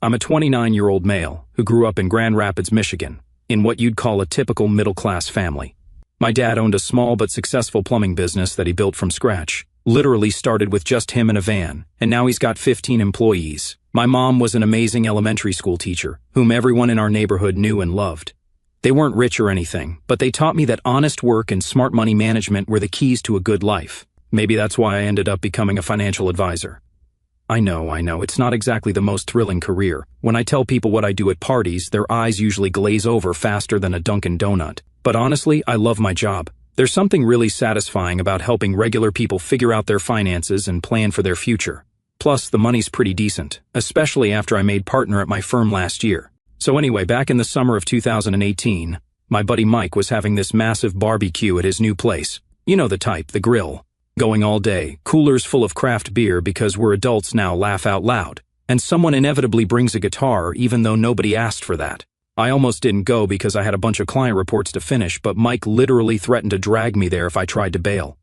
I'm a 29-year-old male who grew up in Grand Rapids, Michigan, in what you'd call a typical middle-class family. My dad owned a small but successful plumbing business that he built from scratch. Literally started with just him and a van, and now he's got 15 employees. My mom was an amazing elementary school teacher, whom everyone in our neighborhood knew and loved. They weren't rich or anything, but they taught me that honest work and smart money management were the keys to a good life. Maybe that's why I ended up becoming a financial advisor. I know, it's not exactly the most thrilling career. When I tell people what I do at parties, their eyes usually glaze over faster than a Dunkin' Donut. But honestly, I love my job. There's something really satisfying about helping regular people figure out their finances and plan for their future. Plus, the money's pretty decent, especially after I made partner at my firm last year. So anyway, back in the summer of 2018, my buddy Mike was having this massive barbecue at his new place. You know the type, the grill. Going all day, coolers full of craft beer because we're adults now, laugh out loud. And someone inevitably brings a guitar even though nobody asked for that. I almost didn't go because I had a bunch of client reports to finish, but Mike literally threatened to drag me there if I tried to bail.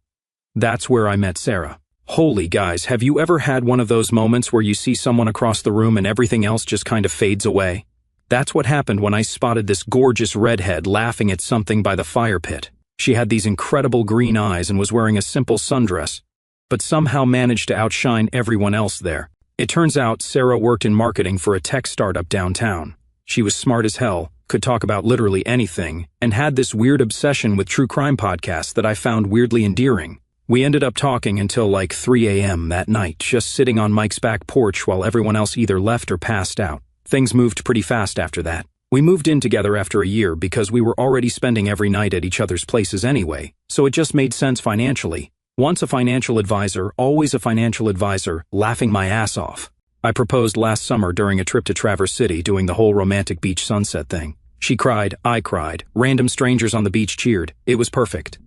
That's where I met Sarah. Holy guys, have you ever had one of those moments where you see someone across the room and everything else just kind of fades away? That's what happened when I spotted this gorgeous redhead laughing at something by the fire pit. She had these incredible green eyes and was wearing a simple sundress, but somehow managed to outshine everyone else there. It turns out Sarah worked in marketing for a tech startup downtown. She was smart as hell, could talk about literally anything, and had this weird obsession with true crime podcasts that I found weirdly endearing. We ended up talking until like 3 a.m. that night, just sitting on Mike's back porch while everyone else either left or passed out. Things moved pretty fast after that. We moved in together after a year because we were already spending every night at each other's places anyway, so it just made sense financially. Once a financial advisor, always a financial advisor, laughing my ass off. I proposed last summer during a trip to Traverse City doing the whole romantic beach sunset thing. She cried, I cried, random strangers on the beach cheered. It was perfect.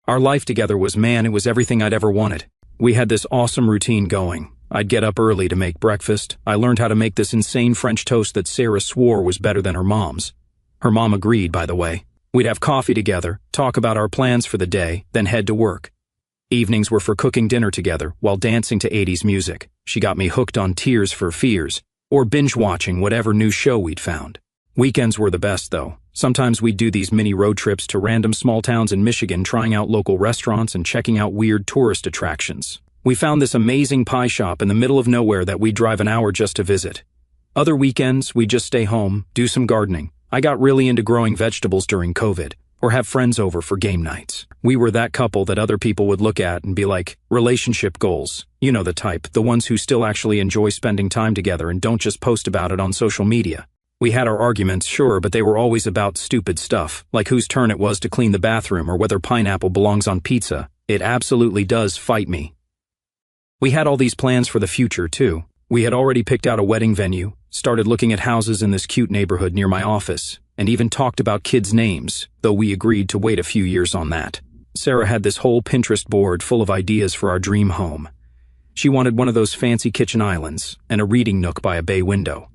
Our life together was, man, it was everything I'd ever wanted. We had this awesome routine going. I'd get up early to make breakfast. I learned how to make this insane French toast that Sarah swore was better than her mom's. Her mom agreed, by the way. We'd have coffee together, talk about our plans for the day, then head to work. Evenings were for cooking dinner together while dancing to 80s music. She got me hooked on Tears for Fears, or binge-watching whatever new show we'd found. Weekends were the best, though. Sometimes we'd do these mini road trips to random small towns in Michigan, trying out local restaurants and checking out weird tourist attractions. We found this amazing pie shop in the middle of nowhere that we'd drive an hour just to visit. Other weekends, we'd just stay home, do some gardening. I got really into growing vegetables during COVID, or have friends over for game nights. We were that couple that other people would look at and be like, relationship goals. You know the type, the ones who still actually enjoy spending time together and don't just post about it on social media. We had our arguments, sure, but they were always about stupid stuff, like whose turn it was to clean the bathroom or whether pineapple belongs on pizza. It absolutely does fight me. We had all these plans for the future, too. We had already picked out a wedding venue, started looking at houses in this cute neighborhood near my office, and even talked about kids' names, though we agreed to wait a few years on that. Sarah had this whole Pinterest board full of ideas for our dream home. She wanted one of those fancy kitchen islands and a reading nook by a bay window.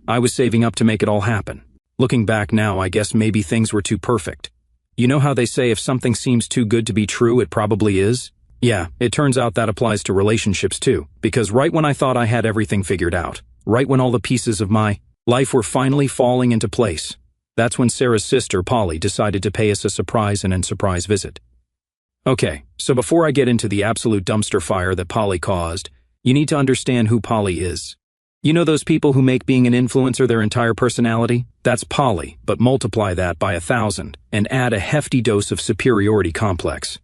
I was saving up to make it all happen. Looking back now, I guess maybe things were too perfect. You know how they say if something seems too good to be true, it probably is? Yeah, it turns out that applies to relationships too, because right when I thought I had everything figured out, right when all the pieces of my life were finally falling into place, that's when Sarah's sister, Polly, decided to pay us a surprise visit. Okay, so before I get into the absolute dumpster fire that Polly caused, you need to understand who Polly is. You know those people who make being an influencer their entire personality? That's Polly, but multiply that by 1,000 and add a hefty dose of superiority complex.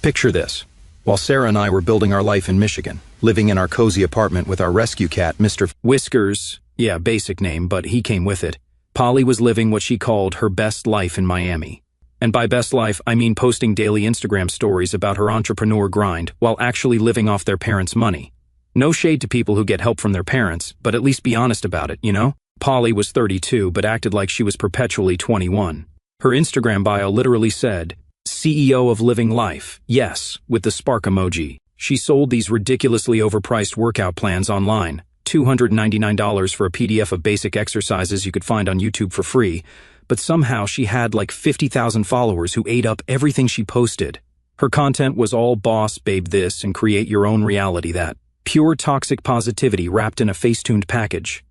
Picture this. While Sarah and I were building our life in Michigan, living in our cozy apartment with our rescue cat, Mr. Whiskers, yeah, basic name, but he came with it, Polly was living what she called her best life in Miami. And by best life, I mean posting daily Instagram stories about her entrepreneur grind while actually living off their parents' money. No shade to people who get help from their parents, but at least be honest about it, you know? Polly was 32 but acted like she was perpetually 21. Her Instagram bio literally said, CEO of Living Life, yes, with the spark emoji. She sold these ridiculously overpriced workout plans online, $299 for a PDF of basic exercises you could find on YouTube for free, but somehow she had like 50,000 followers who ate up everything she posted. Her content was all boss babe this and create your own reality that. Pure toxic positivity wrapped in a face-tuned package.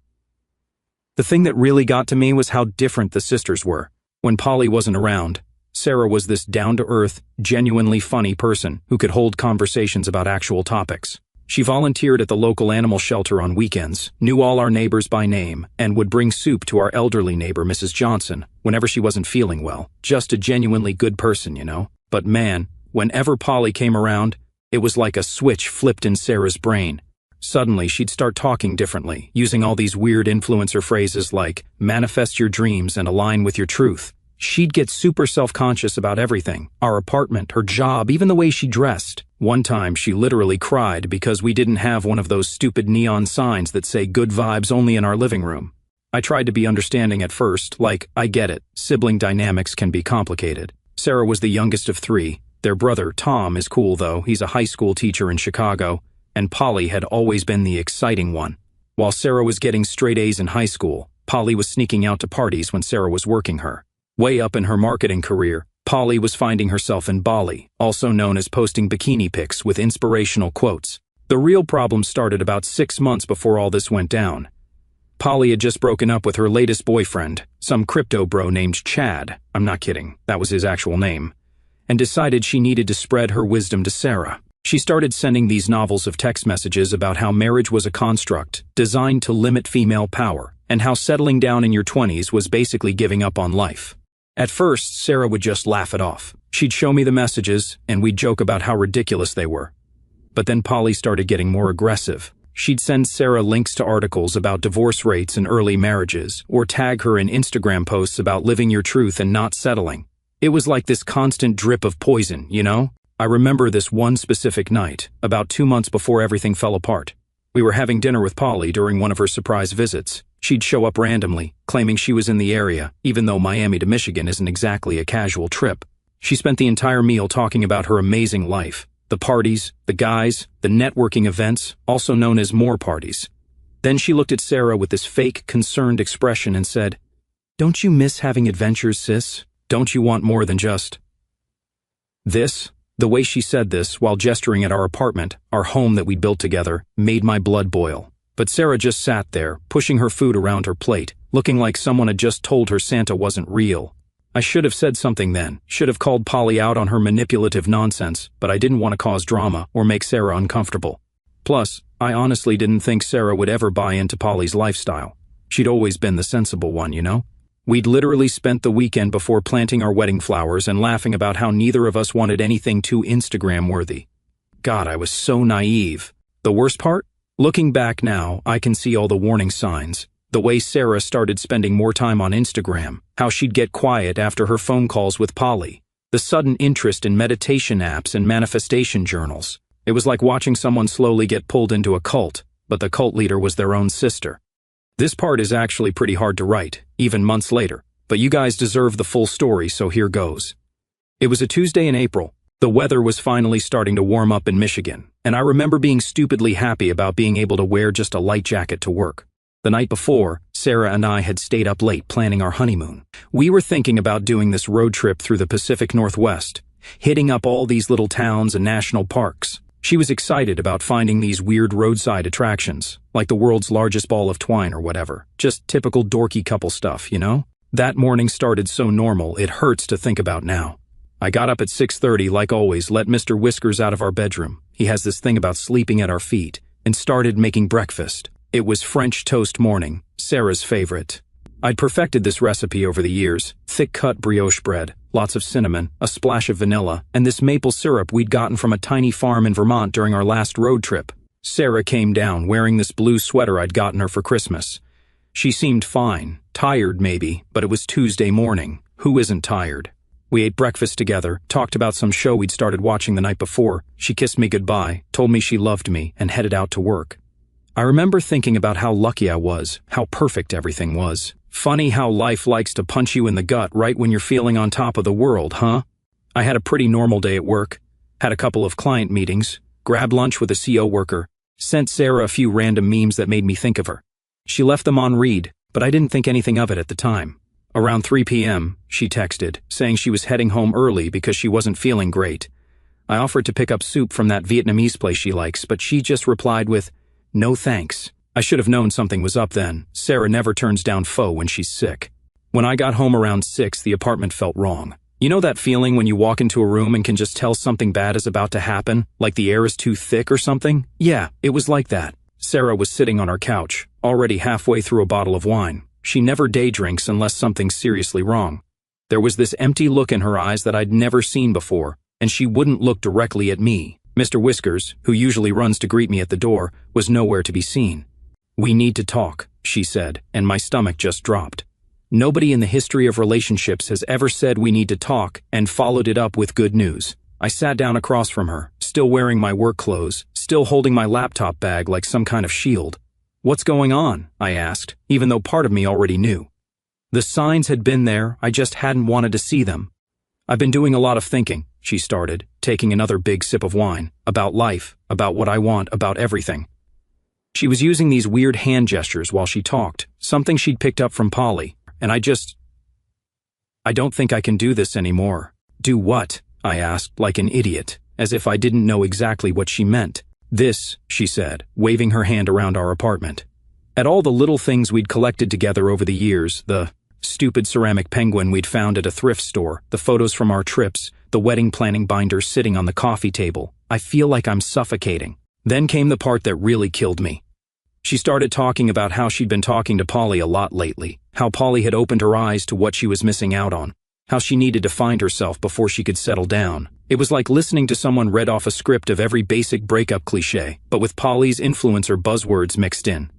The thing that really got to me was how different the sisters were. When Polly wasn't around, Sarah was this down-to-earth, genuinely funny person who could hold conversations about actual topics. She volunteered at the local animal shelter on weekends, knew all our neighbors by name, and would bring soup to our elderly neighbor, Mrs. Johnson, whenever she wasn't feeling well. Just a genuinely good person, you know? But man, whenever Polly came around, it was like a switch flipped in Sarah's brain. Suddenly, she'd start talking differently, using all these weird influencer phrases like, manifest your dreams and align with your truth. She'd get super self-conscious about everything, our apartment, her job, even the way she dressed. One time, she literally cried because we didn't have one of those stupid neon signs that say good vibes only in our living room. I tried to be understanding at first, like, I get it, sibling dynamics can be complicated. Sarah was the youngest of three. Their brother, Tom, is cool though, he's a high school teacher in Chicago, and Polly had always been the exciting one. While Sarah was getting straight A's in high school, Polly was sneaking out to parties when Sarah was working her. Way up in her marketing career, Polly was finding herself in Bali, also known as posting bikini pics with inspirational quotes. The real problem started about 6 months before all this went down. Polly had just broken up with her latest boyfriend, some crypto bro named Chad, I'm not kidding, that was his actual name, and decided she needed to spread her wisdom to Sarah. She started sending these novels of text messages about how marriage was a construct designed to limit female power, and how settling down in your 20s was basically giving up on life. At first, Sarah would just laugh it off. She'd show me the messages, and we'd joke about how ridiculous they were. But then Polly started getting more aggressive. She'd send Sarah links to articles about divorce rates and early marriages, or tag her in Instagram posts about living your truth and not settling. It was like this constant drip of poison, you know? I remember this one specific night, about 2 months before everything fell apart. We were having dinner with Polly during one of her surprise visits. She'd show up randomly, claiming she was in the area, even though Miami to Michigan isn't exactly a casual trip. She spent the entire meal talking about her amazing life, the parties, the guys, the networking events, also known as more parties. Then she looked at Sarah with this fake, concerned expression and said, "Don't you miss having adventures, sis? Don't you want more than just this?" The way she said this, while gesturing at our apartment, our home that we'd built together, made my blood boil. But Sarah just sat there, pushing her food around her plate, looking like someone had just told her Santa wasn't real. I should have said something then, should have called Polly out on her manipulative nonsense, but I didn't want to cause drama or make Sarah uncomfortable. Plus, I honestly didn't think Sarah would ever buy into Polly's lifestyle. She'd always been the sensible one, you know? We'd literally spent the weekend before planting our wedding flowers and laughing about how neither of us wanted anything too Instagram-worthy. God, I was so naive. The worst part? Looking back now, I can see all the warning signs. The way Sarah started spending more time on Instagram, how she'd get quiet after her phone calls with Polly, the sudden interest in meditation apps and manifestation journals. It was like watching someone slowly get pulled into a cult, but the cult leader was their own sister. This part is actually pretty hard to write, even months later, but you guys deserve the full story, so here goes. It was a Tuesday in April. The weather was finally starting to warm up in Michigan, and I remember being stupidly happy about being able to wear just a light jacket to work. The night before, Sarah and I had stayed up late planning our honeymoon. We were thinking about doing this road trip through the Pacific Northwest, hitting up all these little towns and national parks. She was excited about finding these weird roadside attractions, like the world's largest ball of twine or whatever. Just typical dorky couple stuff, you know? That morning started so normal, it hurts to think about now. I got up at 6:30, like always, let Mr. Whiskers out of our bedroom. He has this thing about sleeping at our feet, and started making breakfast. It was French toast morning, Sarah's favorite. I'd perfected this recipe over the years, thick-cut brioche bread, lots of cinnamon, a splash of vanilla, and this maple syrup we'd gotten from a tiny farm in Vermont during our last road trip. Sarah came down wearing this blue sweater I'd gotten her for Christmas. She seemed fine, tired maybe, but it was Tuesday morning. Who isn't tired? We ate breakfast together, talked about some show we'd started watching the night before. She kissed me goodbye, told me she loved me, and headed out to work. I remember thinking about how lucky I was, how perfect everything was. Funny how life likes to punch you in the gut right when you're feeling on top of the world, huh? I had a pretty normal day at work, had a couple of client meetings, grabbed lunch with a CO worker, sent Sarah a few random memes that made me think of her. She left them on read, but I didn't think anything of it at the time. Around 3 p.m., she texted, saying she was heading home early because she wasn't feeling great. I offered to pick up soup from that Vietnamese place she likes, but she just replied with, "No thanks." I should have known something was up then. Sarah never turns down pho when she's sick. When I got home around 6, the apartment felt wrong. You know that feeling when you walk into a room and can just tell something bad is about to happen, like the air is too thick or something? Yeah, it was like that. Sarah was sitting on our couch, already halfway through a bottle of wine. She never day drinks unless something's seriously wrong. There was this empty look in her eyes that I'd never seen before, and she wouldn't look directly at me. Mr. Whiskers, who usually runs to greet me at the door, was nowhere to be seen. "We need to talk," she said, and my stomach just dropped. Nobody in the history of relationships has ever said we need to talk and followed it up with good news. I sat down across from her, still wearing my work clothes, still holding my laptop bag like some kind of shield. "What's going on?" I asked, even though part of me already knew. The signs had been there, I just hadn't wanted to see them. "I've been doing a lot of thinking," she started, taking another big sip of wine, "about life, about what I want, about everything." She was using these weird hand gestures while she talked, something she'd picked up from Polly, and I don't think I can do this anymore. "Do what?" I asked, like an idiot, as if I didn't know exactly what she meant. "This," she said, waving her hand around our apartment. At all the little things we'd collected together over the years, the stupid ceramic penguin we'd found at a thrift store, the photos from our trips, the wedding planning binder sitting on the coffee table, I feel like I'm suffocating. Then came the part that really killed me. She started talking about how she'd been talking to Polly a lot lately, how Polly had opened her eyes to what she was missing out on, how she needed to find herself before she could settle down. It was like listening to someone read off a script of every basic breakup cliché, but with Polly's influencer buzzwords mixed in.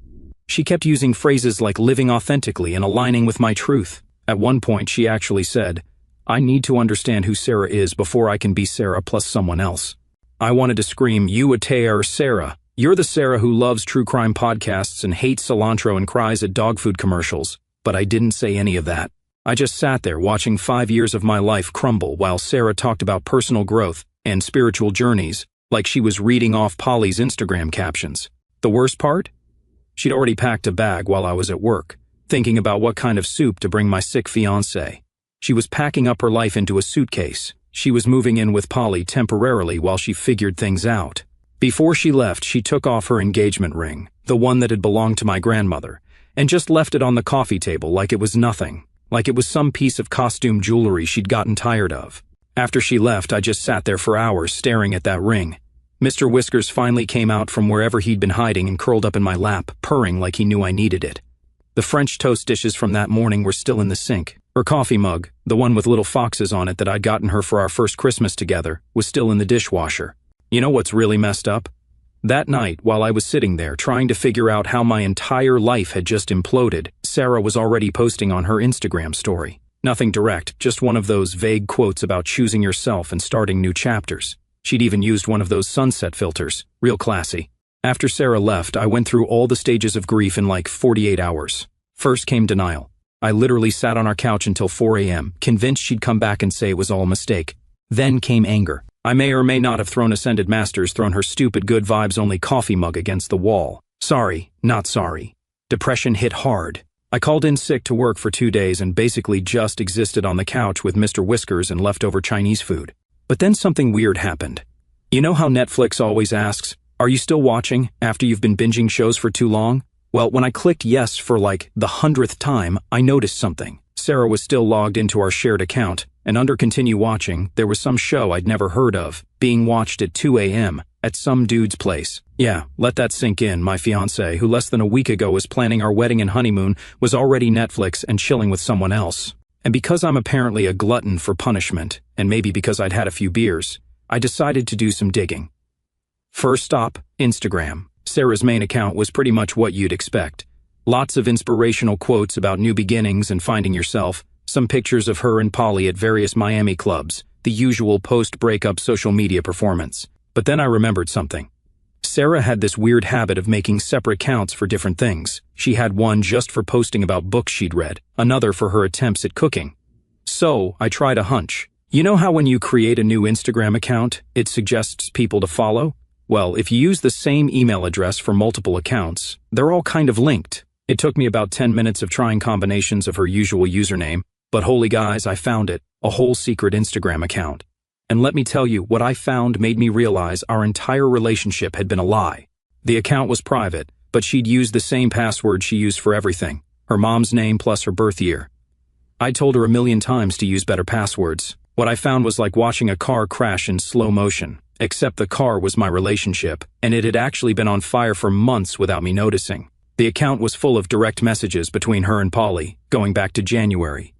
She kept using phrases like living authentically and aligning with my truth. At one point, she actually said, "I need to understand who Sarah is before I can be Sarah plus someone else." I wanted to scream, "You are Sarah. You're the Sarah who loves true crime podcasts and hates cilantro and cries at dog food commercials." But I didn't say any of that. I just sat there watching 5 years of my life crumble while Sarah talked about personal growth and spiritual journeys, like she was reading off Polly's Instagram captions. The worst part? She'd already packed a bag while I was at work, thinking about what kind of soup to bring my sick fiancé. She was packing up her life into a suitcase. She was moving in with Polly temporarily while she figured things out. Before she left, she took off her engagement ring, the one that had belonged to my grandmother, and just left it on the coffee table like it was nothing, like it was some piece of costume jewelry she'd gotten tired of. After she left, I just sat there for hours staring at that ring. Mr. Whiskers finally came out from wherever he'd been hiding and curled up in my lap, purring like he knew I needed it. The French toast dishes from that morning were still in the sink. Her coffee mug, the one with little foxes on it that I'd gotten her for our first Christmas together, was still in the dishwasher. You know what's really messed up? That night, while I was sitting there trying to figure out how my entire life had just imploded, Sarah was already posting on her Instagram story. Nothing direct, just one of those vague quotes about choosing yourself and starting new chapters. She'd even used one of those sunset filters, real classy. After Sarah left, I went through all the stages of grief in like 48 hours. First came denial. I literally sat on our couch until 4 a.m., convinced she'd come back and say it was all a mistake. Then came anger. I may or may not have thrown Ascended Masters, thrown her stupid good vibes only coffee mug against the wall. Sorry, not sorry. Depression hit hard. I called in sick to work for 2 days and basically just existed on the couch with Mr. Whiskers and leftover Chinese food. But then something weird happened. You know how Netflix always asks, "Are you still watching?" after you've been binging shows for too long? Well, when I clicked yes for like the 100th time, I noticed something. Sarah was still logged into our shared account, and under continue watching, there was some show I'd never heard of, being watched at 2 a.m., at some dude's place. Yeah, let that sink in. My fiancé, who less than a week ago was planning our wedding and honeymoon, was already Netflix and chilling with someone else. And because I'm apparently a glutton for punishment, and maybe because I'd had a few beers, I decided to do some digging. First stop, Instagram. Sarah's main account was pretty much what you'd expect. Lots of inspirational quotes about new beginnings and finding yourself, some pictures of her and Polly at various Miami clubs, the usual post-breakup social media performance. But then I remembered something. Sarah had this weird habit of making separate accounts for different things. She had one just for posting about books she'd read, another for her attempts at cooking. So, I tried a hunch. You know how when you create a new Instagram account, it suggests people to follow? Well, if you use the same email address for multiple accounts, they're all kind of linked. It took me about 10 minutes of trying combinations of her usual username, but holy guys, I found it, a whole secret Instagram account. And let me tell you, what I found made me realize our entire relationship had been a lie. The account was private, but she'd used the same password she used for everything, her mom's name plus her birth year. I told her a million times to use better passwords. What I found was like watching a car crash in slow motion, except the car was my relationship, and it had actually been on fire for months without me noticing. The account was full of direct messages between her and Polly, going back to January.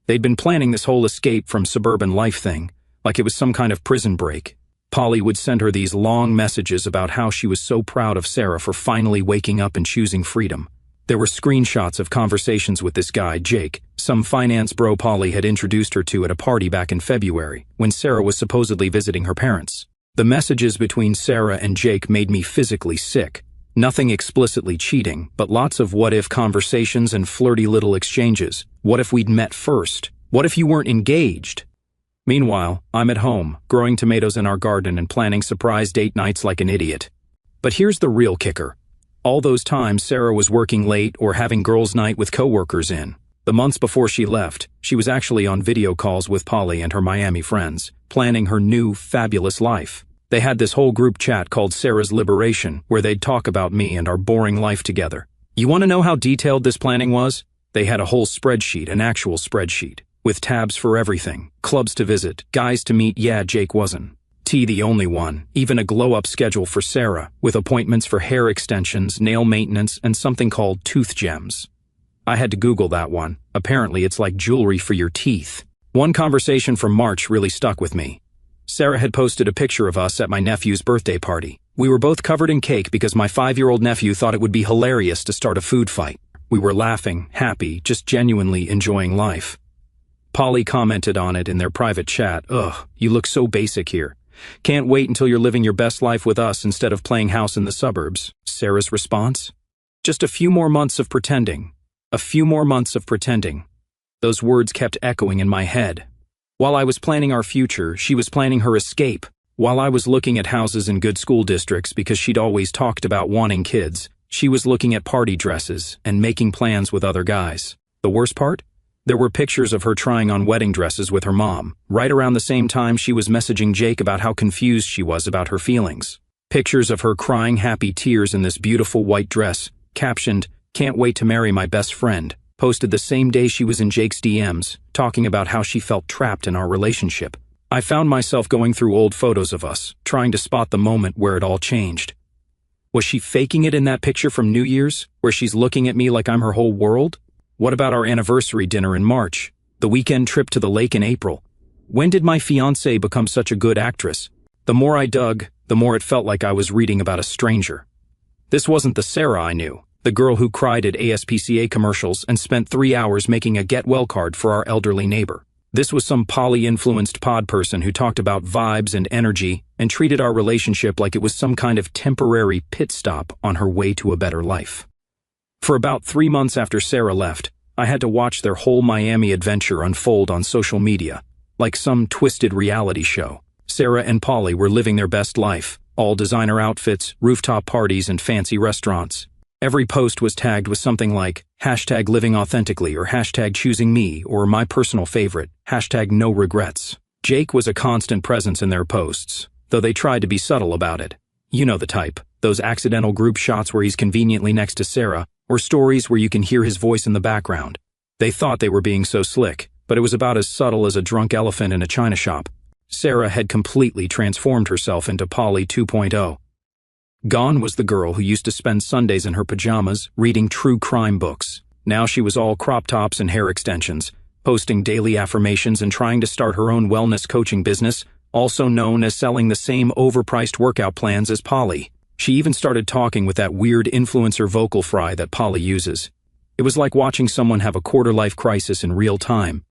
They'd been planning this whole escape from suburban life thing, like it was some kind of prison break. Polly would send her these long messages about how she was so proud of Sarah for finally waking up and choosing freedom. There were screenshots of conversations with this guy, Jake, some finance bro Polly had introduced her to at a party back in February, when Sarah was supposedly visiting her parents. The messages between Sarah and Jake made me physically sick. Nothing explicitly cheating, but lots of what-if conversations and flirty little exchanges. What if we'd met first? What if you weren't engaged? Meanwhile, I'm at home, growing tomatoes in our garden and planning surprise date nights like an idiot. But here's the real kicker. All those times Sarah was working late or having girls' night with coworkers in. The months before she left, she was actually on video calls with Polly and her Miami friends, planning her new, fabulous life. They had this whole group chat called Sarah's Liberation, where they'd talk about me and our boring life together. You want to know how detailed this planning was? They had a whole spreadsheet, an actual spreadsheet, with tabs for everything, clubs to visit, guys to meet. Yeah, Jake wasn't the only one, even a glow-up schedule for Sarah, with appointments for hair extensions, nail maintenance, and something called tooth gems. I had to Google that one. Apparently it's like jewelry for your teeth. One conversation from March really stuck with me. Sarah had posted a picture of us at my nephew's birthday party. We were both covered in cake because my 5-year-old nephew thought it would be hilarious to start a food fight. We were laughing, happy, just genuinely enjoying life. Polly commented on it in their private chat. Ugh, you look so basic here. Can't wait until you're living your best life with us instead of playing house in the suburbs. Sarah's response? Just a few more months of pretending. A few more months of pretending. Those words kept echoing in my head. While I was planning our future, she was planning her escape. While I was looking at houses in good school districts because she'd always talked about wanting kids, she was looking at party dresses and making plans with other guys. The worst part? There were pictures of her trying on wedding dresses with her mom, right around the same time she was messaging Jake about how confused she was about her feelings. Pictures of her crying happy tears in this beautiful white dress, captioned, "Can't wait to marry my best friend," posted the same day she was in Jake's DMs, talking about how she felt trapped in our relationship. I found myself going through old photos of us, trying to spot the moment where it all changed. Was she faking it in that picture from New Year's, where she's looking at me like I'm her whole world? What about our anniversary dinner in March? The weekend trip to the lake in April? When did my fiancée become such a good actress? The more I dug, the more it felt like I was reading about a stranger. This wasn't the Sarah I knew, the girl who cried at ASPCA commercials and spent 3 hours making a get-well card for our elderly neighbor. This was some poly-influenced pod person who talked about vibes and energy and treated our relationship like it was some kind of temporary pit stop on her way to a better life. For about 3 months after Sarah left, I had to watch their whole Miami adventure unfold on social media, like some twisted reality show. Sarah and Polly were living their best life, all designer outfits, rooftop parties, and fancy restaurants. Every post was tagged with something like #LivingAuthentically or #ChoosingMe or my personal favorite, #No regrets. Jake was a constant presence in their posts, though they tried to be subtle about it. You know the type, those accidental group shots where he's conveniently next to Sarah, or stories where you can hear his voice in the background. They thought they were being so slick, but it was about as subtle as a drunk elephant in a china shop. Sarah had completely transformed herself into Polly 2.0. Gone was the girl who used to spend Sundays in her pajamas reading true crime books. Now she was all crop tops and hair extensions, posting daily affirmations and trying to start her own wellness coaching business, also known as selling the same overpriced workout plans as Polly. She even started talking with that weird influencer vocal fry that Polly uses. It was like watching someone have a quarter-life crisis in real time.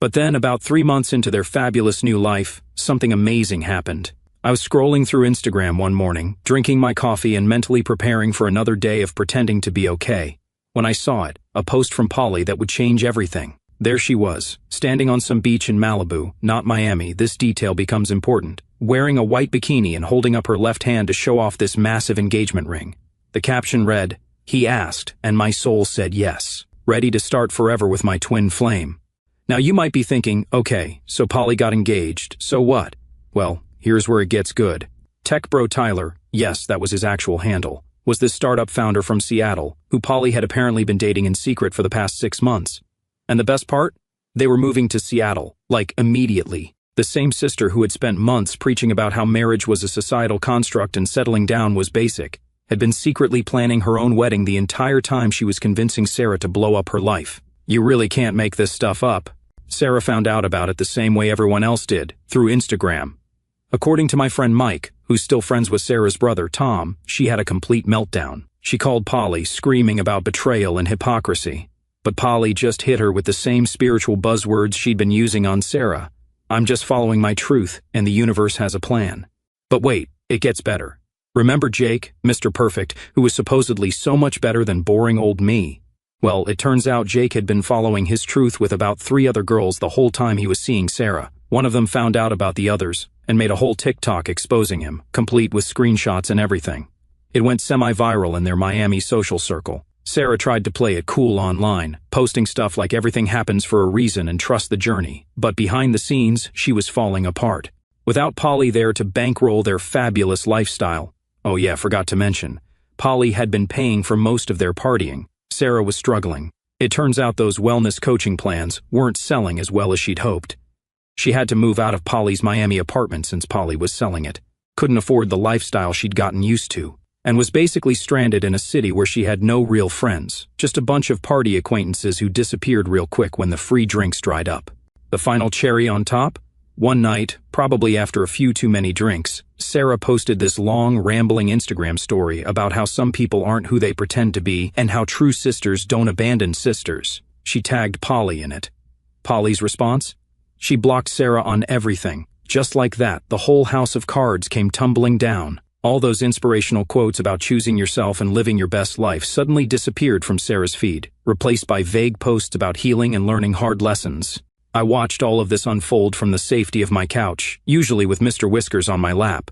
But then, about 3 months into their fabulous new life, something amazing happened. I was scrolling through Instagram one morning, drinking my coffee and mentally preparing for another day of pretending to be okay, when I saw it, a post from Polly that would change everything. There she was, standing on some beach in Malibu, not Miami. This detail becomes important, wearing a white bikini and holding up her left hand to show off this massive engagement ring. The caption read, "He asked, and my soul said yes. Ready to start forever with my twin flame." Now you might be thinking, okay, so Polly got engaged, so what? Well, here's where it gets good. Tech Bro Tyler, yes, that was his actual handle, was this startup founder from Seattle, who Polly had apparently been dating in secret for the past 6 months. And the best part? They were moving to Seattle, like immediately. The same sister who had spent months preaching about how marriage was a societal construct and settling down was basic, had been secretly planning her own wedding the entire time she was convincing Sarah to blow up her life. You really can't make this stuff up. Sarah found out about it the same way everyone else did, through Instagram. According to my friend Mike, who's still friends with Sarah's brother Tom, she had a complete meltdown. She called Polly, screaming about betrayal and hypocrisy. But Polly just hit her with the same spiritual buzzwords she'd been using on Sarah. I'm just following my truth, and the universe has a plan. But wait, it gets better. Remember Jake, Mr. Perfect, who was supposedly so much better than boring old me? Well, it turns out Jake had been following his truth with about 3 other girls the whole time he was seeing Sarah. One of them found out about the others, and made a whole TikTok exposing him, complete with screenshots and everything. It went semi-viral in their Miami social circle. Sarah tried to play it cool online, posting stuff like everything happens for a reason and trust the journey, but behind the scenes, she was falling apart. Without Polly there to bankroll their fabulous lifestyle. Oh yeah, forgot to mention, Polly had been paying for most of their partying. Sarah was struggling. It turns out those wellness coaching plans weren't selling as well as she'd hoped. She had to move out of Polly's Miami apartment since Polly was selling it, couldn't afford the lifestyle she'd gotten used to, and was basically stranded in a city where she had no real friends, just a bunch of party acquaintances who disappeared real quick when the free drinks dried up. The final cherry on top? One night, probably after a few too many drinks, Sarah posted this long, rambling Instagram story about how some people aren't who they pretend to be and how true sisters don't abandon sisters. She tagged Polly in it. Polly's response? She blocked Sarah on everything. Just like that, the whole house of cards came tumbling down. All those inspirational quotes about choosing yourself and living your best life suddenly disappeared from Sarah's feed, replaced by vague posts about healing and learning hard lessons. I watched all of this unfold from the safety of my couch, usually with Mr. Whiskers on my lap.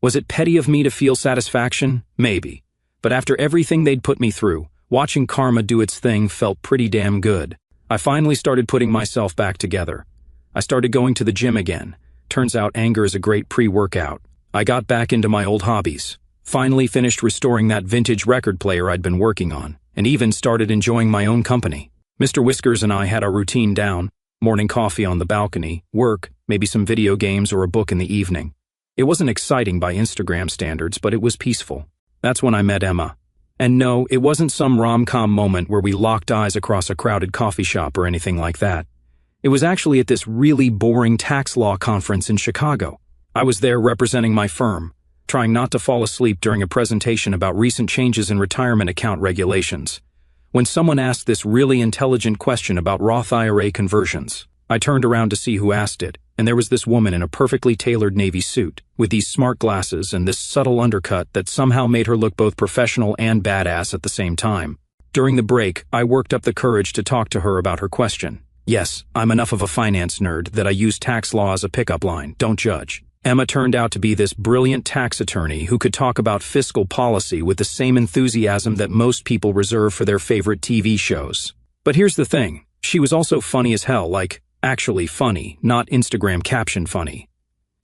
Was it petty of me to feel satisfaction? Maybe. But after everything they'd put me through, watching karma do its thing felt pretty damn good. I finally started putting myself back together. I started going to the gym again. Turns out anger is a great pre-workout. I got back into my old hobbies. Finally finished restoring that vintage record player I'd been working on, and even started enjoying my own company. Mr. Whiskers and I had our routine down. Morning coffee on the balcony, work, maybe some video games or a book in the evening. It wasn't exciting by Instagram standards, but it was peaceful. That's when I met Emma. And no, it wasn't some rom-com moment where we locked eyes across a crowded coffee shop or anything like that. It was actually at this really boring tax law conference in Chicago. I was there representing my firm, trying not to fall asleep during a presentation about recent changes in retirement account regulations, when someone asked this really intelligent question about Roth IRA conversions. I turned around to see who asked it, and there was this woman in a perfectly tailored navy suit, with these smart glasses and this subtle undercut that somehow made her look both professional and badass at the same time. During the break, I worked up the courage to talk to her about her question. Yes, I'm enough of a finance nerd that I use tax law as a pickup line, don't judge. Emma turned out to be this brilliant tax attorney who could talk about fiscal policy with the same enthusiasm that most people reserve for their favorite TV shows. But here's the thing, she was also funny as hell, like, actually funny, not Instagram caption funny.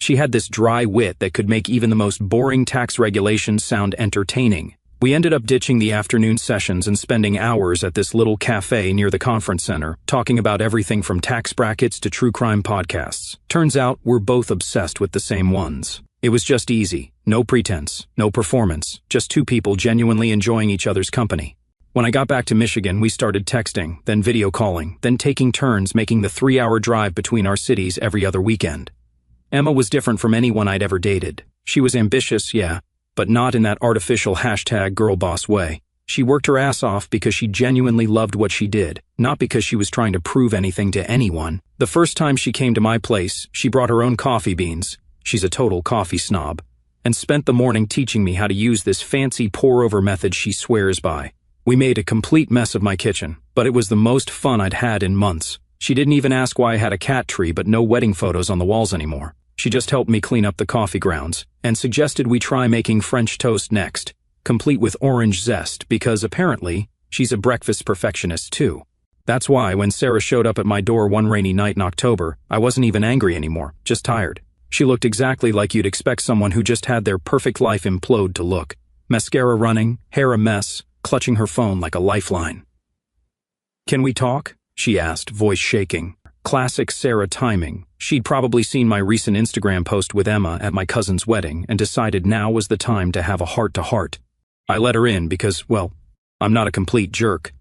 She had this dry wit that could make even the most boring tax regulations sound entertaining. We ended up ditching the afternoon sessions and spending hours at this little cafe near the conference center, talking about everything from tax brackets to true crime podcasts. Turns out we're both obsessed with the same ones. It was just easy, no pretense, no performance, just two people genuinely enjoying each other's company. When I got back to Michigan, we started texting, then video calling, then taking turns making the 3-hour drive between our cities every other weekend. Emma was different from anyone I'd ever dated. She was ambitious, yeah, but not in that artificial #girlboss way. She worked her ass off because she genuinely loved what she did, not because she was trying to prove anything to anyone. The first time she came to my place, she brought her own coffee beans. She's a total coffee snob. And spent the morning teaching me how to use this fancy pour-over method she swears by. We made a complete mess of my kitchen, but it was the most fun I'd had in months. She didn't even ask why I had a cat tree but no wedding photos on the walls anymore. She just helped me clean up the coffee grounds, and suggested we try making French toast next, complete with orange zest because apparently, she's a breakfast perfectionist too. That's why when Sarah showed up at my door one rainy night in October, I wasn't even angry anymore, just tired. She looked exactly like you'd expect someone who just had their perfect life implode to look. Mascara running, hair a mess, clutching her phone like a lifeline. "Can we talk?" she asked, voice shaking. Classic Sarah timing. She'd probably seen my recent Instagram post with Emma at my cousin's wedding and decided now was the time to have a heart-to-heart. I let her in because, well, I'm not a complete jerk.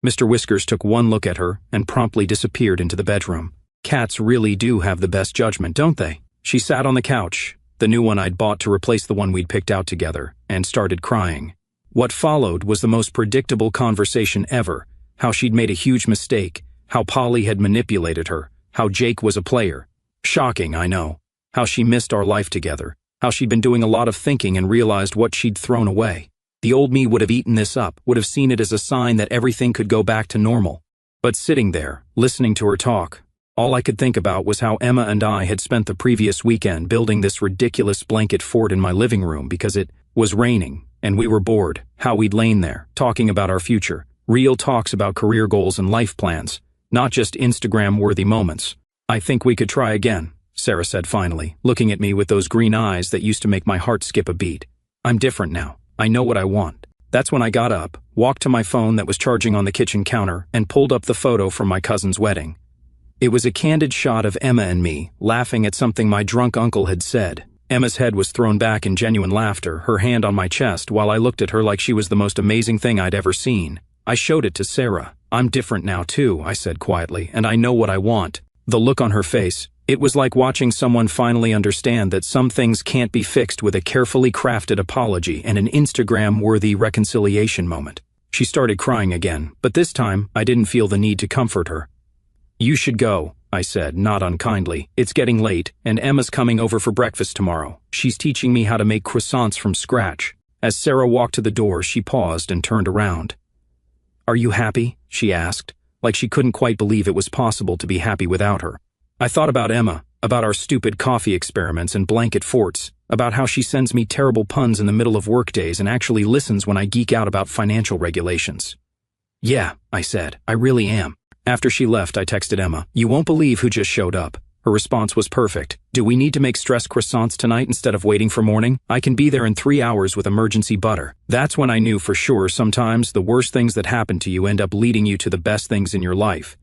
Mr. Whiskers took one look at her and promptly disappeared into the bedroom. Cats really do have the best judgment, don't they? She sat on the couch, the new one I'd bought to replace the one we'd picked out together, and started crying. What followed was the most predictable conversation ever. How she'd made a huge mistake, how Polly had manipulated her, how Jake was a player. Shocking, I know. How she missed our life together, how she'd been doing a lot of thinking and realized what she'd thrown away. The old me would have eaten this up, would have seen it as a sign that everything could go back to normal. But sitting there, listening to her talk, all I could think about was how Emma and I had spent the previous weekend building this ridiculous blanket fort in my living room because it was raining and we were bored, how we'd lain there, talking about our future, real talks about career goals and life plans, not just Instagram-worthy moments. "I think we could try again," Sarah said finally, looking at me with those green eyes that used to make my heart skip a beat. "I'm different now. I know what I want." That's when I got up, walked to my phone that was charging on the kitchen counter, and pulled up the photo from my cousin's wedding. It was a candid shot of Emma and me, laughing at something my drunk uncle had said. Emma's head was thrown back in genuine laughter, her hand on my chest, while I looked at her like she was the most amazing thing I'd ever seen. I showed it to Sarah. "I'm different now too," I said quietly, "and I know what I want." The look on her face, it was like watching someone finally understand that some things can't be fixed with a carefully crafted apology and an Instagram-worthy reconciliation moment. She started crying again, but this time I didn't feel the need to comfort her. "You should go," I said, not unkindly. "It's getting late, and Emma's coming over for breakfast tomorrow. She's teaching me how to make croissants from scratch." As Sarah walked to the door, she paused and turned around. "Are you happy?" she asked, like she couldn't quite believe it was possible to be happy without her. I thought about Emma, about our stupid coffee experiments and blanket forts, about how she sends me terrible puns in the middle of workdays and actually listens when I geek out about financial regulations. "Yeah," I said, "I really am." After she left, I texted Emma, "You won't believe who just showed up." Her response was perfect. "Do we need to make stress croissants tonight instead of waiting for morning? I can be there in 3 hours with emergency butter." That's when I knew for sure sometimes the worst things that happen to you end up leading you to the best things in your life.